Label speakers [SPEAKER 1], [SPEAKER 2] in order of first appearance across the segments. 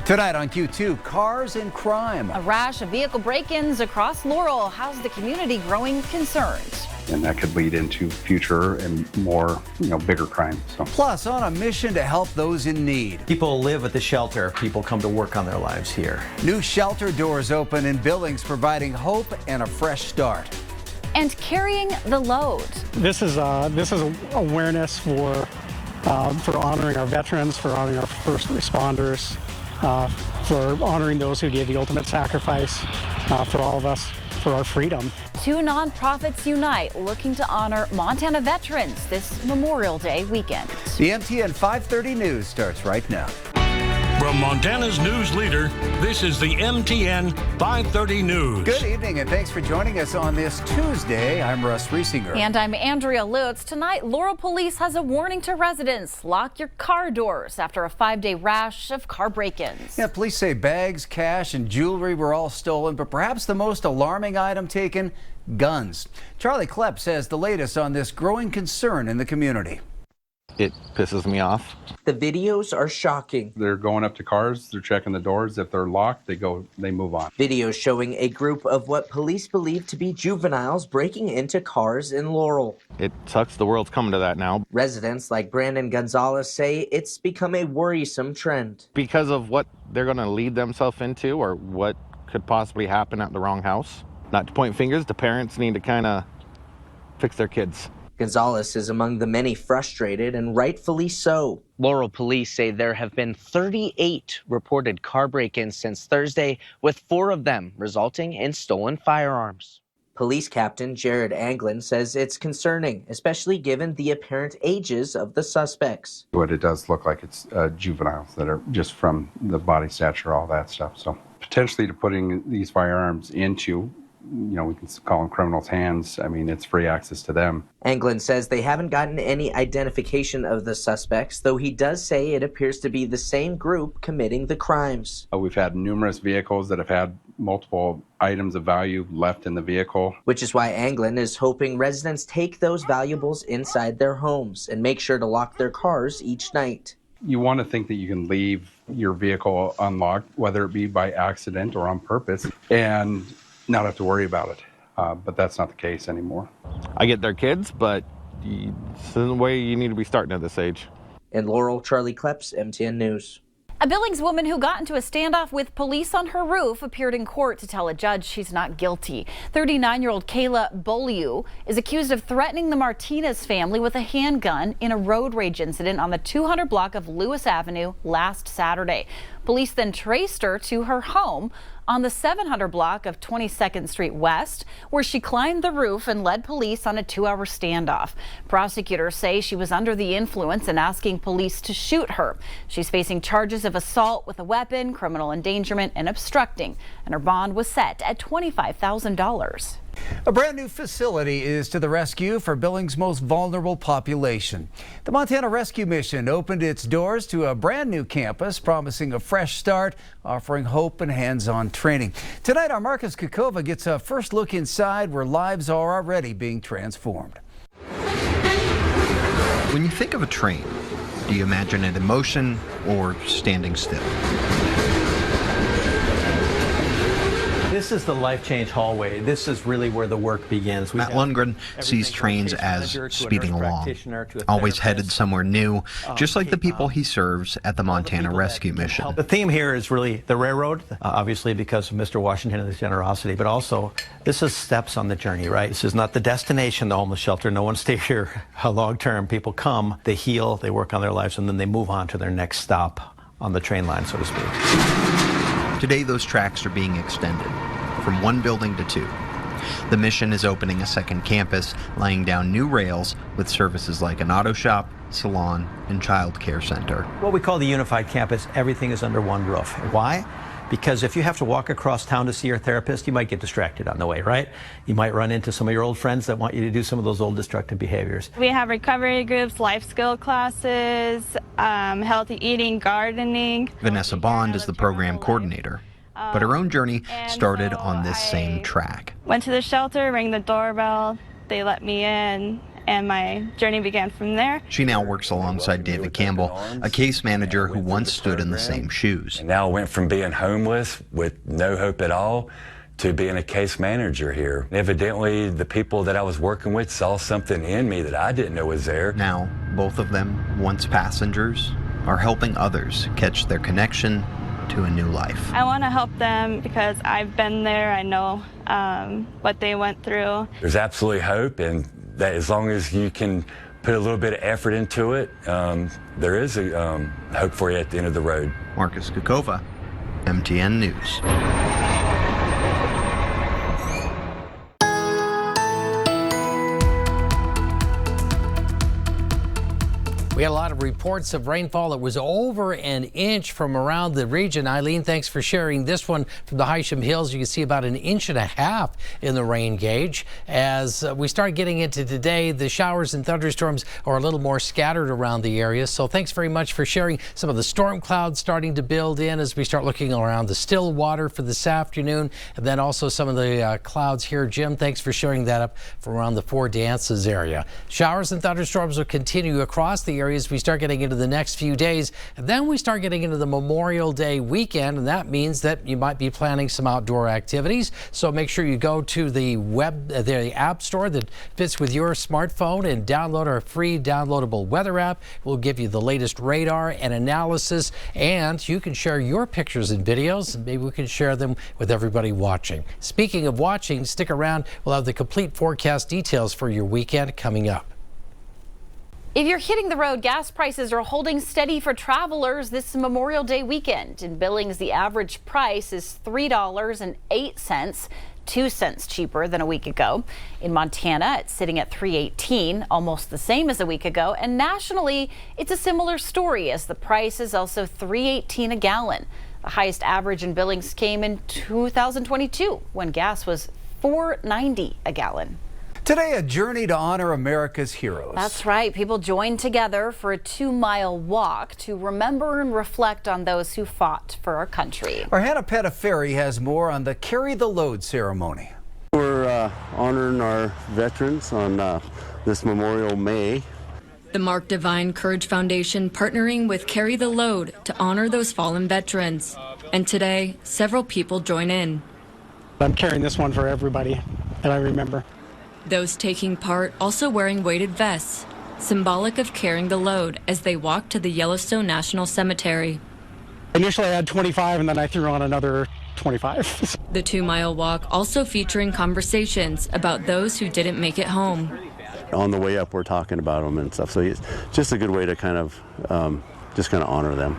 [SPEAKER 1] Tonight on Q2, cars and crime.
[SPEAKER 2] A rash of vehicle break-ins across Laurel has the community growing concerned.
[SPEAKER 3] And that could lead into future and more, bigger crimes.
[SPEAKER 1] Plus, on a mission to help those in need.
[SPEAKER 4] People live at the shelter. People come to work on their lives here.
[SPEAKER 1] New shelter doors open in Billings, providing hope and a fresh start.
[SPEAKER 2] And carrying the load.
[SPEAKER 5] This is awareness for honoring our veterans, for honoring our first responders, for honoring those who gave the ultimate sacrifice for all of us, for our freedom.
[SPEAKER 2] Two nonprofits unite, looking to honor Montana veterans this Memorial Day weekend.
[SPEAKER 1] The MTN 5:30 news starts right now.
[SPEAKER 6] From Montana's news leader, this is the MTN 5:30 news.
[SPEAKER 1] Good evening and thanks for joining us on this Tuesday. I'm Russ Riesinger.
[SPEAKER 2] And I'm Andrea, Lutz. Tonight, Laurel Police has a warning to residents. Lock your car doors after a 5-day rash of car break-ins.
[SPEAKER 1] Yeah, police say bags, cash, and jewelry were all stolen, but perhaps the most alarming item taken, guns. Charlie Klepp says the latest on this growing concern in the community.
[SPEAKER 7] It pisses me off.
[SPEAKER 8] The videos are shocking.
[SPEAKER 3] They're going up to cars, they're checking the doors. If they're locked, they move on.
[SPEAKER 8] Videos showing a group of what police believe to be juveniles breaking into cars in Laurel.
[SPEAKER 7] It sucks the world's coming to that now.
[SPEAKER 8] Residents like Brandon Gonzalez say it's become a worrisome trend.
[SPEAKER 7] Because of what they're going to lead themselves into or what could possibly happen at the wrong house. Not to point fingers, the parents need to kind of fix their kids.
[SPEAKER 8] Gonzalez is among the many frustrated, and rightfully so. Laurel police say there have been 38 reported car break-ins since Thursday, with 4 of them resulting in stolen firearms. Police Captain Jared Anglin says it's concerning, especially given the apparent ages of the suspects.
[SPEAKER 3] What it does look like it's juveniles that are just from the body stature, all that stuff. So potentially to putting these firearms into we can call them criminals' hands. I mean, it's free access to them. Anglin says they haven't gotten any identification of the suspects, though he does say it appears to be the same group committing the crimes. We've had numerous vehicles that have had multiple items of value left in the vehicle.
[SPEAKER 8] Which is why Anglin is hoping residents take those valuables inside their homes and make sure to lock their cars each night.
[SPEAKER 3] You want to think that you can leave your vehicle unlocked, whether it be by accident or on purpose, and not have to worry about it, but that's not the case anymore.
[SPEAKER 7] I get their kids, but it's the way you need to be starting at this age.
[SPEAKER 8] In Laurel, Charlie Klepp, MTN News.
[SPEAKER 2] A Billings woman who got into a standoff with police on her roof appeared in court to tell a judge she's not guilty. 39-year-old Kayla Beaulieu is accused of threatening the Martinez family with a handgun in a road rage incident on the 200 block of Lewis Avenue last Saturday. Police then traced her to her home on the 700 block of 22nd Street West, where she climbed the roof and led police on a 2-hour standoff. Prosecutors say she was under the influence and asking police to shoot her. She's facing charges of assault with a weapon, criminal endangerment, and obstructing, and her bond was set at $25,000.
[SPEAKER 1] A brand new facility is to the rescue for Billings' most vulnerable population. The Montana Rescue Mission opened its doors to a brand new campus, promising a fresh start, offering hope and hands-on training. Tonight, our Marcus Kakova gets a first look inside where lives are already being transformed.
[SPEAKER 9] When you think of a train, do you imagine it in motion or standing still?
[SPEAKER 4] This is the Life Change hallway. This is really where the work begins.
[SPEAKER 9] Matt Lundgren sees trains as speeding along, always headed somewhere new, just like the people he serves at the Montana Rescue Mission.
[SPEAKER 4] The theme here is really the railroad, obviously because of Mr. Washington and his generosity, but also this is steps on the journey, right? This is not the destination, the homeless shelter. No one stays here long term. People come, they heal, they work on their lives, and then they move on to their next stop on the train line, so to speak.
[SPEAKER 9] Today, those tracks are being extended from one building to 2. The mission is opening a second campus, laying down new rails with services like an auto shop, salon, and child care center.
[SPEAKER 4] What we call the unified campus, everything is under one roof. Why? Because if you have to walk across town to see your therapist, you might get distracted on the way, right? You might run into some of your old friends that want you to do some of those old destructive behaviors.
[SPEAKER 10] We have recovery groups, life skill classes, healthy eating, gardening.
[SPEAKER 9] Vanessa Bond is the program coordinator, but her own journey started on this same track.
[SPEAKER 10] Went to the shelter, rang the doorbell, they let me in, and my journey began from there.
[SPEAKER 9] She now works alongside David Campbell, a case manager who once stood in the same shoes.
[SPEAKER 11] And now I went from being homeless with no hope at all to being a case manager here. Evidently, the people that I was working with saw something in me that I didn't know was there.
[SPEAKER 9] Now, both of them, once passengers, are helping others catch their connection to a new life.
[SPEAKER 10] I want to help them because I've been there. I know what they went through.
[SPEAKER 11] There's absolutely hope, and that as long as you can put a little bit of effort into it, there is a hope for you at the end of the road.
[SPEAKER 9] Marcus Kukova, MTN News.
[SPEAKER 12] We had a lot of reports of rainfall. It was over an inch from around the region. Eileen, thanks for sharing this one from the Hysham Hills. You can see about 1.5 inches in the rain gauge. As we start getting into today, the showers and thunderstorms are a little more scattered around the area. So thanks very much for sharing some of the storm clouds starting to build in as we start looking around the still water for this afternoon. And then also some of the clouds here. Jim, thanks for sharing that up from around the Four Dances area. Showers and thunderstorms will continue across the area as we start getting into the next few days. And then we start getting into the Memorial Day weekend, and that means that you might be planning some outdoor activities. So make sure you go to the the app store that fits with your smartphone and download our free downloadable weather app. We'll give you the latest radar and analysis, and you can share your pictures and videos, and maybe we can share them with everybody watching. Speaking of watching, stick around. We'll have the complete forecast details for your weekend coming up.
[SPEAKER 2] If you're hitting the road, gas prices are holding steady for travelers this Memorial Day weekend. In Billings, the average price is $3.08, 2 cents cheaper than a week ago. In Montana, it's sitting at $3.18, almost the same as a week ago. And nationally, it's a similar story as the price is also $3.18 a gallon. The highest average in Billings came in 2022 when gas was $4.90 a gallon.
[SPEAKER 1] Today, a journey to honor America's heroes.
[SPEAKER 2] That's right. People joined together for a 2-mile walk to remember and reflect on those who fought for our country.
[SPEAKER 1] Our Hannah Pettiferi has more on the Carry the Load ceremony.
[SPEAKER 13] We're honoring our veterans on this Memorial May.
[SPEAKER 14] The Mark Divine Courage Foundation partnering with Carry the Load to honor those fallen veterans. And today, several people join in.
[SPEAKER 5] I'm carrying this one for everybody that I remember.
[SPEAKER 14] Those taking part also wearing weighted vests, symbolic of carrying the load as they walk to the Yellowstone National Cemetery.
[SPEAKER 5] Initially I had 25 and then I threw on another 25.
[SPEAKER 14] The 2-mile walk also featuring conversations about those who didn't make it home.
[SPEAKER 13] On the way up we're talking about them and stuff, so it's just a good way to kind of honor them.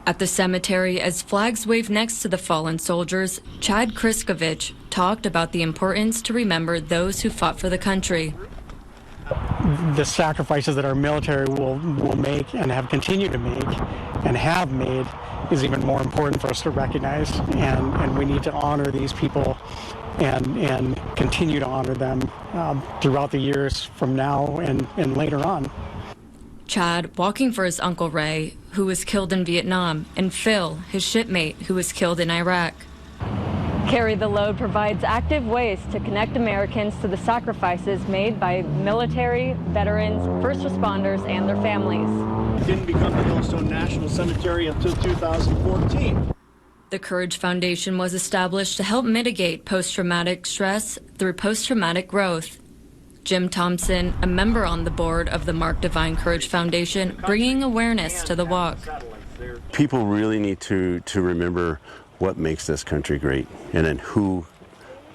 [SPEAKER 14] At the cemetery, as flags wave next to the fallen soldiers, Chad Kriskovich talked about the importance to remember those who fought for the country.
[SPEAKER 5] The sacrifices that our military will make and have continued to make and have made is even more important for us to recognize, and we need to honor these people and continue to honor them throughout the years from now and later on.
[SPEAKER 14] Chad walking for his Uncle Ray, who was killed in Vietnam, and Phil, his shipmate, who was killed in Iraq.
[SPEAKER 15] Carry the Load provides active ways to connect Americans to the sacrifices made by military, veterans, first responders, and their families.
[SPEAKER 16] It didn't become the Yellowstone National Cemetery until 2014.
[SPEAKER 14] The Courage Foundation was established to help mitigate post-traumatic stress through post-traumatic growth. Jim Thompson, a member on the board of the Mark Divine Courage Foundation, bringing awareness to the walk.
[SPEAKER 13] People really need to remember what makes this country great, and then who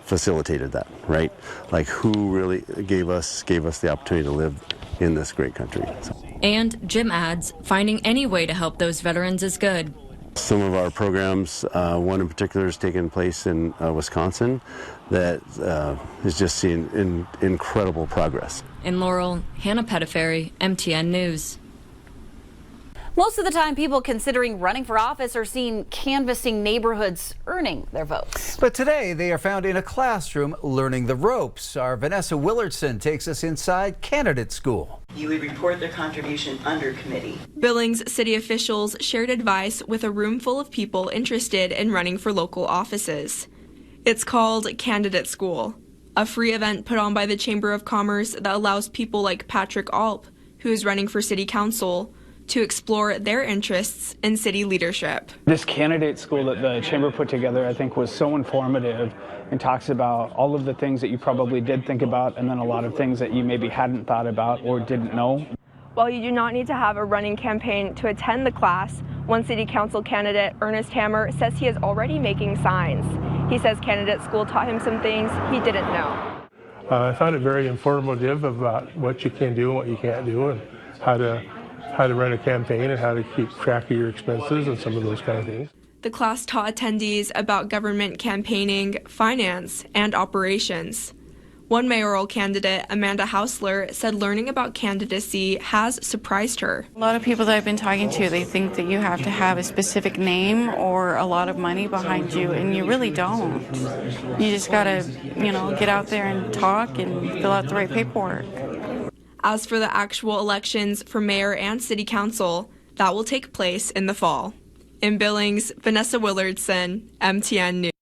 [SPEAKER 13] facilitated that, right? Like who really gave us the opportunity to live in this great country.
[SPEAKER 14] And Jim adds, finding any way to help those veterans is good.
[SPEAKER 13] Some of our programs, one in particular is taking place in Wisconsin, that is just seeing incredible progress.
[SPEAKER 14] In Laurel, Hannah Pettiferi, MTN News.
[SPEAKER 2] Most of the time, people considering running for office are seen canvassing neighborhoods, earning their votes.
[SPEAKER 1] But today, they are found in a classroom learning the ropes. Our Vanessa Willardson takes us inside candidate school.
[SPEAKER 17] You would report their contribution under committee.
[SPEAKER 18] Billings city officials shared advice with a room full of people interested in running for local offices. It's called Candidate School. a free event put on by the Chamber of Commerce that allows people like Patrick Alp, who is running for city council, to explore their interests in city leadership.
[SPEAKER 19] This candidate school that the Chamber put together, I think, was so informative and talks about all of the things that you probably did think about and then a lot of things that you maybe hadn't thought about or didn't know.
[SPEAKER 10] While you do not need to have a running campaign to attend the class, one city council candidate, Ernest Hammer, says he is already making signs. He says candidate school taught him some things he didn't know.
[SPEAKER 20] I found it very informative about what you can do and what you can't do, and how to run a campaign and how to keep track of your expenses and some of those kind of things.
[SPEAKER 18] The class taught attendees about government campaigning, finance, and operations. One mayoral candidate, Amanda Hausler, said learning about candidacy has surprised her.
[SPEAKER 21] A lot of people that I've been talking to, they think that you have to have a specific name or a lot of money behind you, and you really don't. You just gotta, get out there and talk and fill out the right paperwork.
[SPEAKER 18] As for the actual elections for mayor and city council, that will take place in the fall. In Billings, Vanessa Willardson, MTN News.